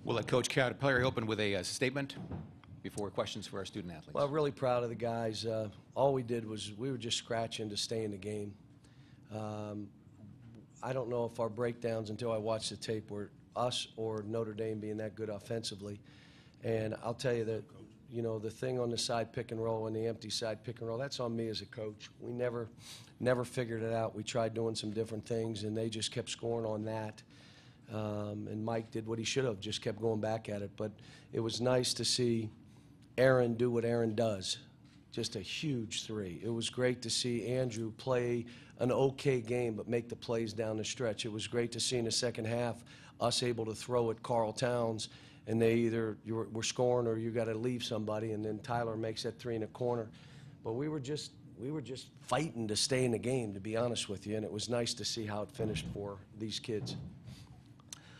We'll let Coach Perry open with a statement before questions for our student athletes. Well, really proud of the guys. All we did was we were just scratching to stay in the game. I don't know if our breakdowns until I watched the tape were us or Notre Dame being that good offensively. And I'll tell you that, you know, the thing on the side pick and roll and the empty side pick and roll, that's on me as a coach. We never figured it out. We tried doing some different things, and they just kept scoring on that. And Mike did what he should have, just kept going back at it. But it was nice to see Aaron do what Aaron does, just a huge three. It was great to see Andrew play an okay game but make the plays down the stretch. It was great to see in the second half us able to throw at Carl Towns, and they either were scoring or you got to leave somebody, and then Tyler makes that three in the corner. But we were just fighting to stay in the game, to be honest with you, and it was nice to see how it finished for these kids.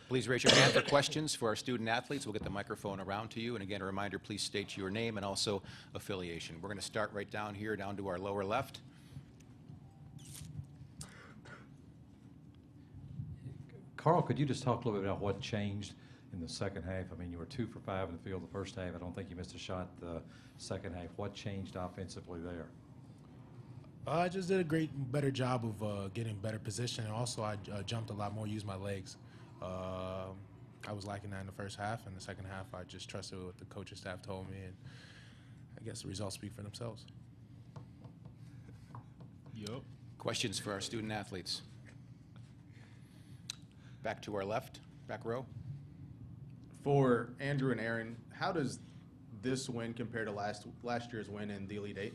Please raise your hand for questions for our student athletes. We'll get the microphone around to you. And again, a reminder, please state your name and also affiliation. We're going to start right down here, down to our lower left. Carl, could you just talk a little bit about what changed in the second half? I mean, you were 2 for 5 in the field the first half. I don't think you missed a shot the second half. What changed offensively there? I just did a better job of getting better position, and also I jumped a lot more, used my legs. I was lacking that in the first half. In the second half, I just trusted what the coaching staff told me, and I guess the results speak for themselves. Yep. Questions for our student athletes? Back to our left, back row. For Andrew and Aaron, how does this win compare to last year's win in the Elite Eight?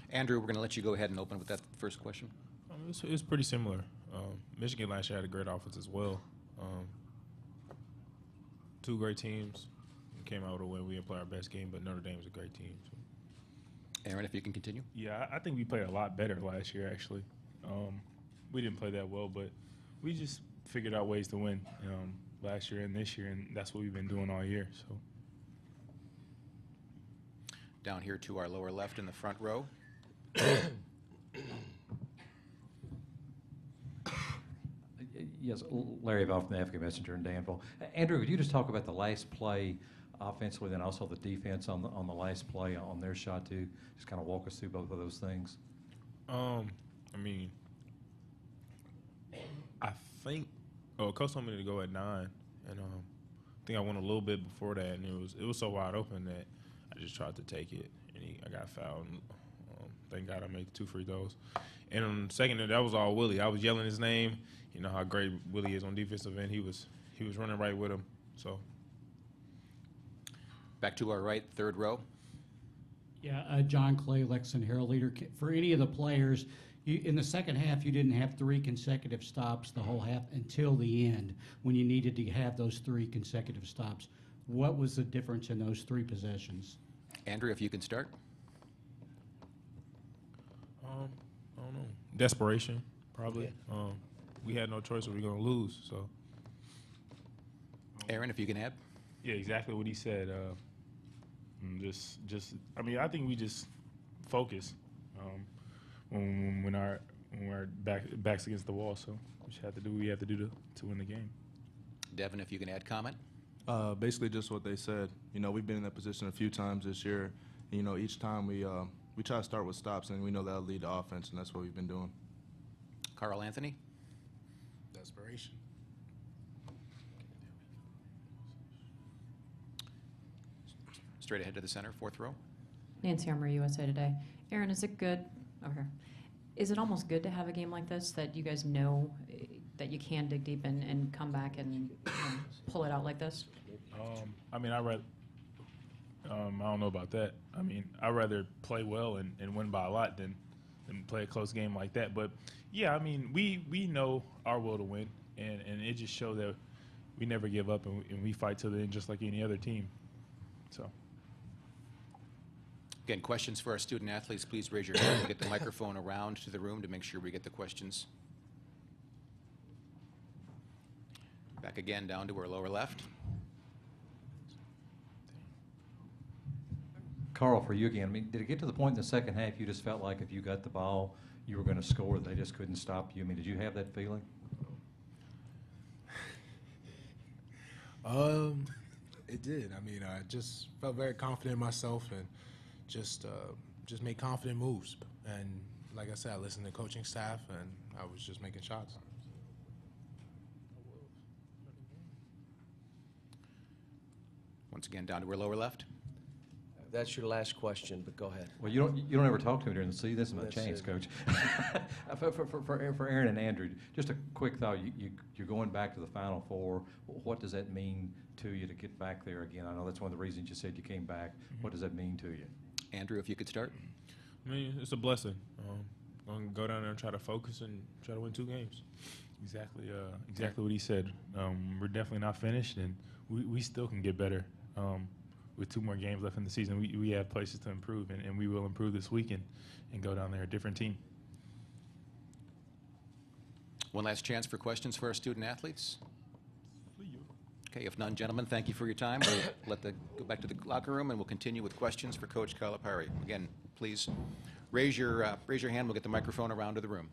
Andrew, we're going to let you go ahead and open with that first question. It's pretty similar. Michigan last year had a great offense as well. Two great teams. We came out with a win. We didn't play our best game, but Notre Dame is a great team. So. Aaron, if you can continue. Yeah, I think we played a lot better last year, actually. We didn't play that well, but we just figured out ways to win last year and this year, and that's what we've been doing all year. So. Down here to our lower left in the front row. Yes, Larry Bell from the African Messenger in Danville. Andrew, could you just talk about the last play offensively, then also the defense on the last play on their shot too? Just kind of walk us through both of those things. I mean, I think Coach told me to go at 9, and I think I went a little bit before that, and it was so wide open that I just tried to take it, and I got fouled. And, thank God I made the 2 free throws. And on the second, that was all Willie. I was yelling his name. You know how great Willie is on defensive end. He was running right with him. So. Back to our right, third row. Yeah, John Clay, Lexington Herald leader. For any of the players, in the second half, you didn't have 3 consecutive stops the whole half until the end when you needed to have those 3 consecutive stops. What was the difference in those 3 possessions? Andrew, if you can start. I don't know. Desperation, probably. Yeah. We had no choice or we were going to lose. So. Aaron, if you can add. Yeah, exactly what he said. I mean, I think we just focus when we're backs against the wall. So we just have to do what we have to do to win the game. Devin, if you can add comment. Basically just what they said. You know, we've been in that position a few times this year. You know, each time we try to start with stops, and we know that'll lead to offense, and that's what we've been doing. Carl Anthony. Desperation. Straight ahead to the center, fourth row. Nancy Armour, USA Today. Aaron, is it good? Okay. Is it almost good to have a game like this that you guys know that you can dig deep and come back and pull it out like this? I mean, I don't know about that. I mean, I'd rather play well and win by a lot than play a close game like that. But, yeah, I mean, we know our will to win, and it just shows that we never give up and we fight to the end just like any other team. So. Again, questions for our student athletes, please raise your hand. We'll get the microphone around to the room to make sure we get the questions. Back again down to our lower left. Carl, for you again, I mean, did it get to the point in the second half you just felt like if you got the ball, you were going to score, they just couldn't stop you? I mean, did you have that feeling? It did. I mean, I just felt very confident in myself and just made confident moves. And like I said, I listened to the coaching staff, and I was just making shots. Once again, down to our lower left. That's your last question, but go ahead. Well, you don't ever talk to me during the season. This is my That's chance, it. Coach. For Aaron and Andrew, just a quick thought. You're going back to the Final Four. What does that mean to you to get back there again? I know that's one of the reasons you said you came back. What does that mean to you? Andrew, if you could start. I mean, it's a blessing. I'm going to go down there and try to focus and try to win 2 games. Exactly what he said. We're definitely not finished, and we still can get better. With 2 more games left in the season, we have places to improve, and we will improve this weekend and go down there a different team. One last chance for questions for our student athletes. Okay, if none, gentlemen, thank you for your time. We'll go back to the locker room, and we'll continue with questions for Coach Calipari. Again, please raise your hand. We'll get the microphone around to the room.